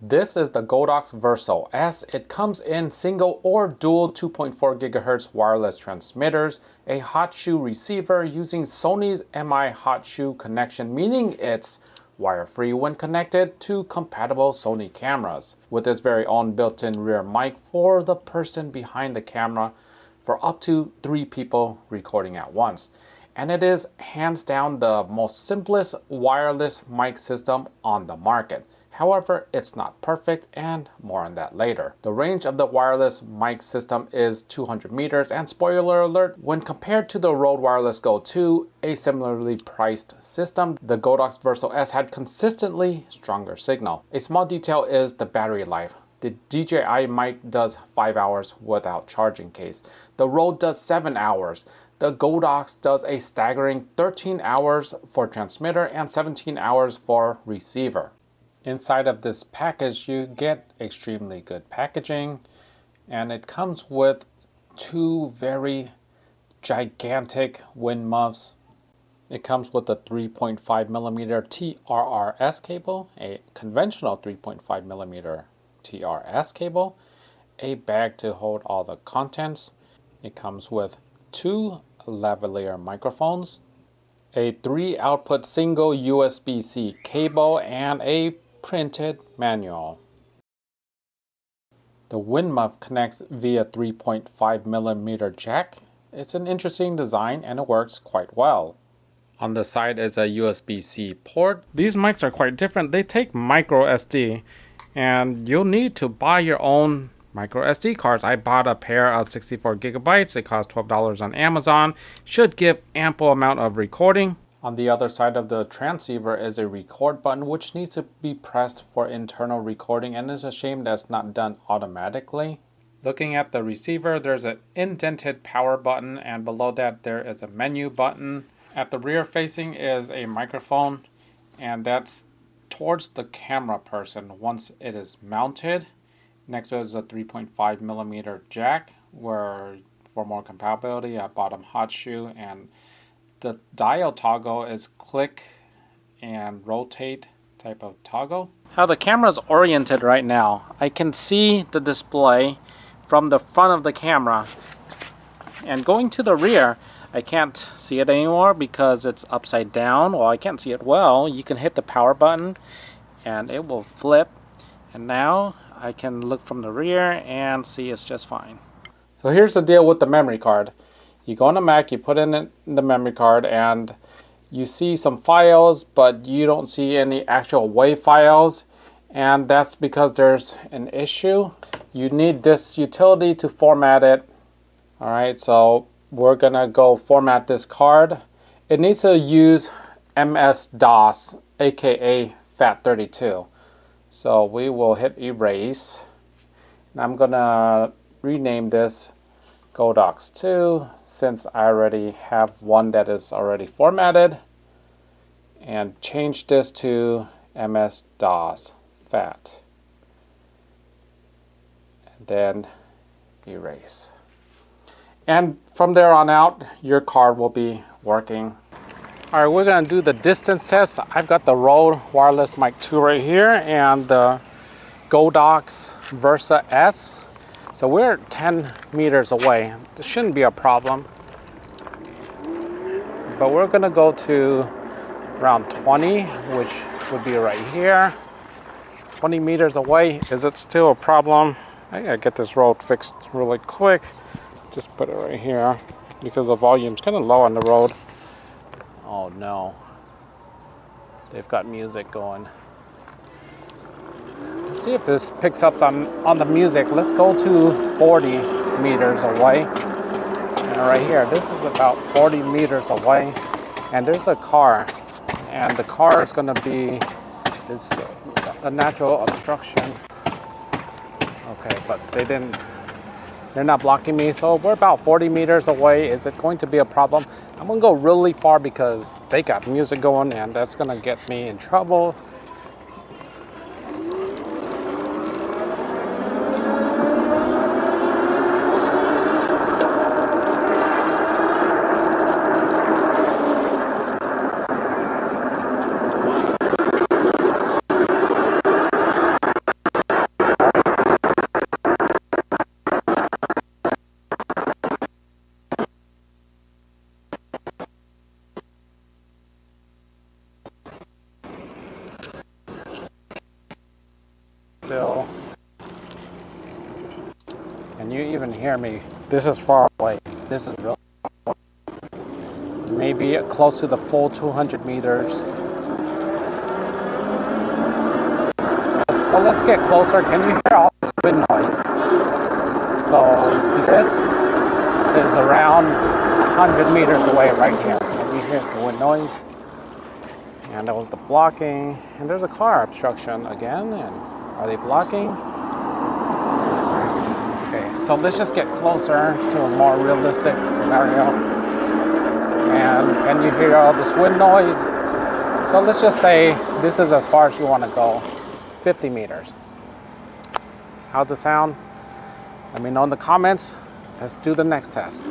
This is the Godox Virso S. It comes in single or dual 2.4 GHz wireless transmitters, a hot shoe receiver using Sony's MI hot shoe connection, meaning it's wire-free when connected to compatible Sony cameras, with its very own built-in rear mic for the person behind the camera for up to 3 people recording at once. And it is hands down the most simplest wireless mic system on the market. However, it's not perfect, and more on that later. The range of the wireless mic system is 200 meters, and spoiler alert, when compared to the Rode Wireless Go 2, a similarly priced system, the Godox Virso S had consistently stronger signal. A small detail is the battery life. The DJI mic does 5 hours without charging case. The Rode does 7 hours. The Godox does a staggering 13 hours for transmitter and 17 hours for receiver. Inside of this package, you get extremely good packaging, and it comes with 2 very gigantic wind muffs. It comes with a 3.5mm TRRS cable, a conventional 3.5mm TRS cable, a bag to hold all the contents. It comes with 2 lavalier microphones, a 3-output single USB-C cable, and a printed manual. The wind muff connects via 3.5mm jack. It's an interesting design and it works quite well. On the side is a USB-C port. These mics are quite different. They take micro SD, and you'll need to buy your own micro SD cards. I bought a pair of 64 gigabytes. It cost $12 on Amazon. Should give ample amount of recording. On the other side of the transceiver is a record button, which needs to be pressed for internal recording, and it's a shame that's not done automatically. Looking at the receiver, there's an indented power button, and below that there is a menu button. At the rear facing is a microphone, and that's towards the camera person once it is mounted. Next is a 3.5mm jack, where for more compatibility, a bottom hot shoe, and the dial toggle is click and rotate type of toggle. How the camera is oriented right now, I can see the display from the front of the camera, and going to the rear, I can't see it anymore because it's upside down. Well, I can't see it well. You can hit the power button and it will flip, and now I can look from the rear and see it's just fine. So here's the deal with the memory card. You go on a Mac, you put in the memory card, and you see some files, but you don't see any actual WAV files, and that's because there's an issue. You need this utility to format it. Alright, so we're gonna go format this card. It needs to use MS-DOS, aka FAT32. So we will hit erase, and I'm gonna rename this Godox 2, since I already have one that is already formatted, and change this to MS-DOS FAT, and then erase. And from there on out, your card will be working. All right, we're gonna do the distance test. I've got the Rode Wireless Mic 2 right here and the Godox Virso S. So we're 10 meters away. This shouldn't be a problem. But we're gonna go to around 20, which would be right here. 20 meters away. Is it still a problem? I gotta get this Rode fixed really quick. Just put it right here because the volume's kind of low on the Rode. Oh no. They've got music going. Let's see if this picks up on the music. Let's go to 40 meters away. And right here, this is about 40 meters away. And there's a car. And the car is going to be a natural obstruction. Okay, but they're not blocking me. So we're about 40 meters away. Is it going to be a problem? I'm going to go really far because they got music going, and that's going to get me in trouble. still. Can you even hear me? This is far away. This is real. Maybe close to the full 200 meters. So let's get closer. Can you hear all this wind noise? So this is around 100 meters away right here. Can you hear the wind noise? And that was the blocking. And there's a car obstruction again. And are they blocking? Okay, so let's just get closer to a more realistic scenario. And can you hear all this wind noise? So let's just say this is as far as you want to go, 50 meters. How's it sound? Let me know in the comments. Let's do the next test.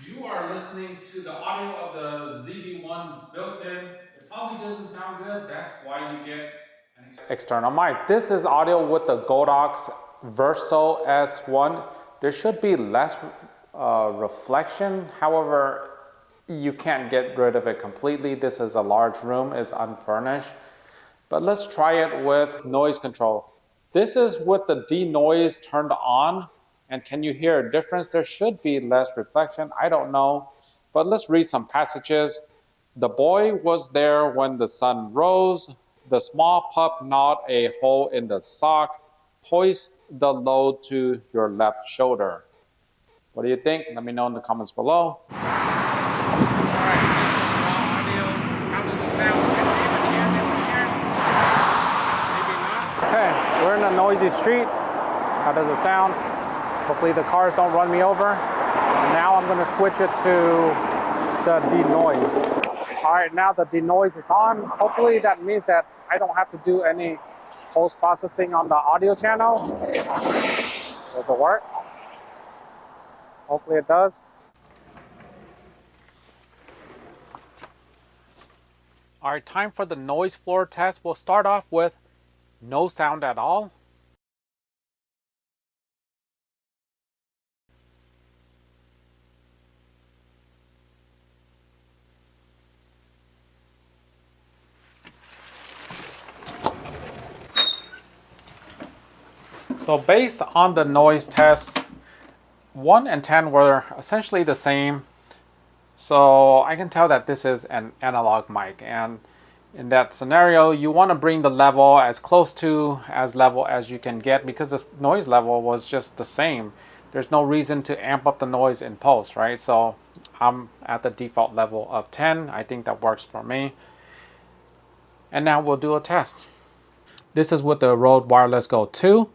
You are listening to the audio of the ZB1 built-in. It probably doesn't sound good. That's why you get an external mic. This is audio with the Godox Virso S1. There should be less reflection. However, you can't get rid of it completely. This is a large room, it's unfurnished. But let's try it with noise control. This is with the denoise turned on. And can you hear a difference? There should be less reflection. I don't know. But let's read some passages. The boy was there when the sun rose. The small pup gnawed a hole in the sock. Hoist the load to your left shoulder. What do you think? Let me know in the comments below. Okay, we're in a noisy street. How does it sound? Hopefully the cars don't run me over. Now I'm going to switch it to the denoise. All right, now the denoise is on. Hopefully that means that I don't have to do any post-processing on the audio channel. Does it work? Hopefully it does. All right, time for the noise floor test. We'll start off with no sound at all. So based on the noise test, 1 and 10 were essentially the same. So I can tell that this is an analog mic, and in that scenario you want to bring the level as close to as level as you can get, because the noise level was just the same. There's no reason to amp up the noise in post, right? So I'm at the default level of 10. I think that works for me. And now we'll do a test. This is with the Rode Wireless Go 2.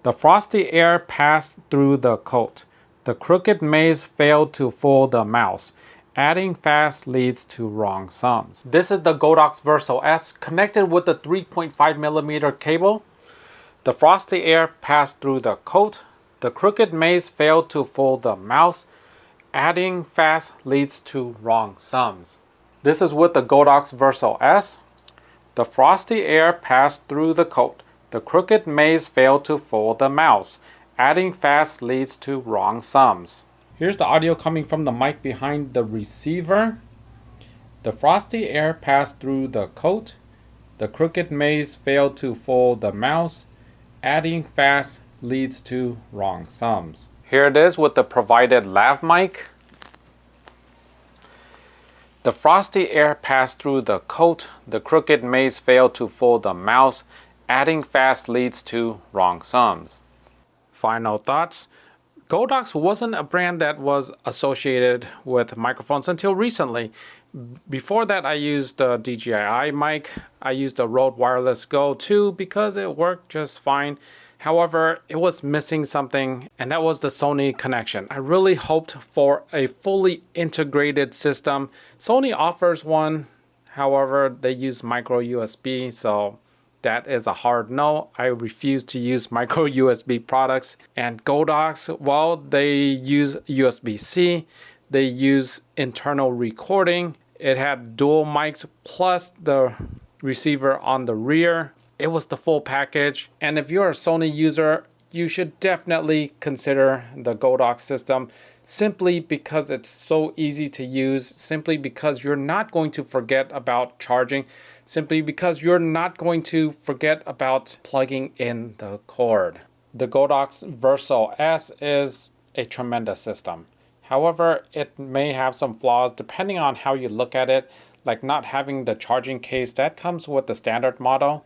The frosty air passed through the coat. The crooked maze failed to fool the mouse. Adding fast leads to wrong sums. This is the Godox Virso S connected with the 3.5mm cable. The frosty air passed through the coat. The crooked maze failed to fool the mouse. Adding fast leads to wrong sums. This is with the Godox Virso S. The frosty air passed through the coat. The crooked maze failed to fool the mouse. Adding fast leads to wrong sums. Here's the audio coming from the mic behind the receiver. The frosty air passed through the coat. The crooked maze failed to fool the mouse. Adding fast leads to wrong sums. Here it is with the provided lav mic. The frosty air passed through the coat. The crooked maze failed to fool the mouse. Adding fast leads to wrong sums. Final thoughts. Godox wasn't a brand that was associated with microphones until recently. Before that, I used the DJI mic. I used the Rode Wireless Go 2 because it worked just fine. However, it was missing something, and that was the Sony connection. I really hoped for a fully integrated system. Sony offers one. However, they use micro USB, so that is a hard no. I refuse to use micro USB products. And Godox, well, they use USB-C. They use internal recording. It had dual mics plus the receiver on the rear. it was the full package. And if you're a Sony user, you should definitely consider the Godox system, simply because it's so easy to use, simply because you're not going to forget about charging, simply because you're not going to forget about plugging in the cord. The Godox Virso S is a tremendous system. However, it may have some flaws depending on how you look at it, like not having the charging case that comes with the standard model.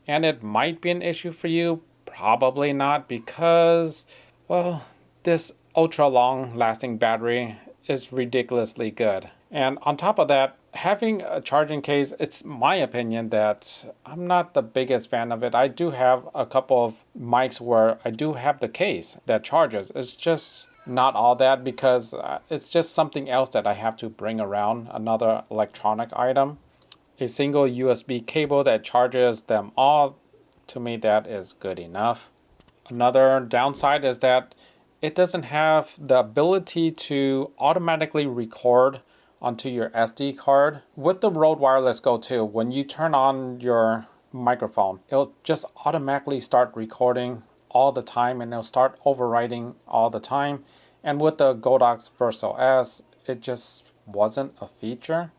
And it might be an issue for you, probably not, because, well, this ultra long lasting battery is ridiculously good. And on top of that, having a charging case, it's my opinion that I'm not the biggest fan of it. I do have a couple of mics where I do have the case that charges. It's just not all that, because it's just something else that I have to bring around, another electronic item. A single USB cable that charges them all, to me that is good enough. Another downside is that it doesn't have the ability to automatically record onto your SD card. With the Rode Wireless Go 2, when you turn on your microphone, it'll just automatically start recording all the time, and it'll start overwriting all the time. And with the Godox Virso S, it just wasn't a feature.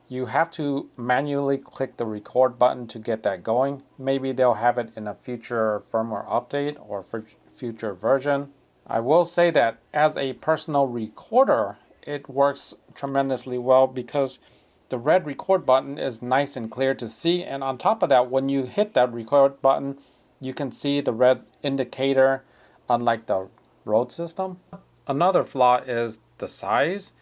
You have to manually click the record button to get that going. Maybe they'll have it in a future firmware update or future version. I will say that as a personal recorder, it works tremendously well, because the red record button is nice and clear to see. And on top of that, when you hit that record button, you can see the red indicator, unlike the Rode system. Another flaw is the size.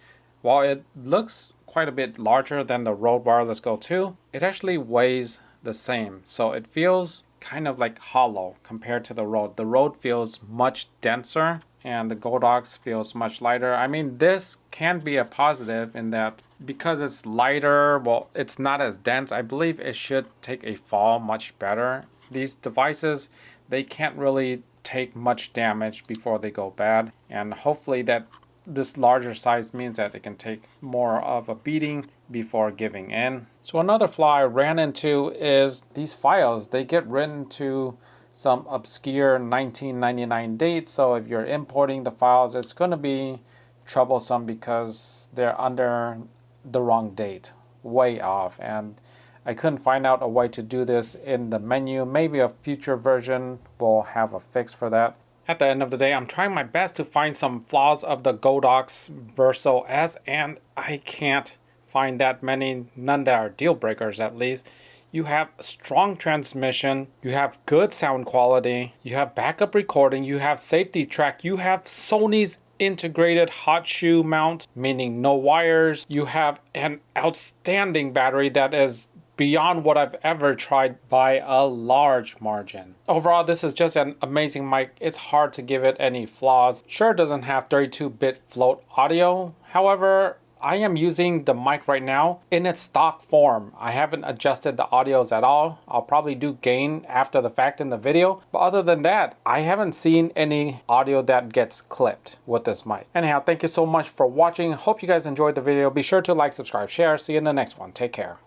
While it looks quite a bit larger than the Rode Wireless Go 2, it actually weighs the same. So it feels kind of like hollow compared to the Rode. The Rode feels much denser and the Godox feels much lighter. I mean, this can be a positive in that because it's lighter, well, it's not as dense. I believe it should take a fall much better. These devices, they can't really take much damage before they go bad. And hopefully that this larger size means that it can take more of a beating before giving in. So another flaw I ran into is these files. They get written to some obscure 1999 date. So if you're importing the files, it's going to be troublesome because they're under the wrong date, way off. And I couldn't find out a way to do this in the menu. Maybe a future version will have a fix for that. At the end of the day, I'm trying my best to find some flaws of the Godox Virso S, and I can't find that many, none that are deal breakers at least. You have strong transmission, you have good sound quality, you have backup recording, you have safety track, you have Sony's integrated hot shoe mount, meaning no wires, you have an outstanding battery that is beyond what I've ever tried by a large margin. Overall, this is just an amazing mic. It's hard to give it any flaws. Sure, it doesn't have 32-bit float audio. However, I am using the mic right now in its stock form. I haven't adjusted the audios at all. I'll probably do gain after the fact in the video. But other than that, I haven't seen any audio that gets clipped with this mic. Anyhow, thank you so much for watching. Hope you guys enjoyed the video. Be sure to like, subscribe, share. See you in the next one. Take care.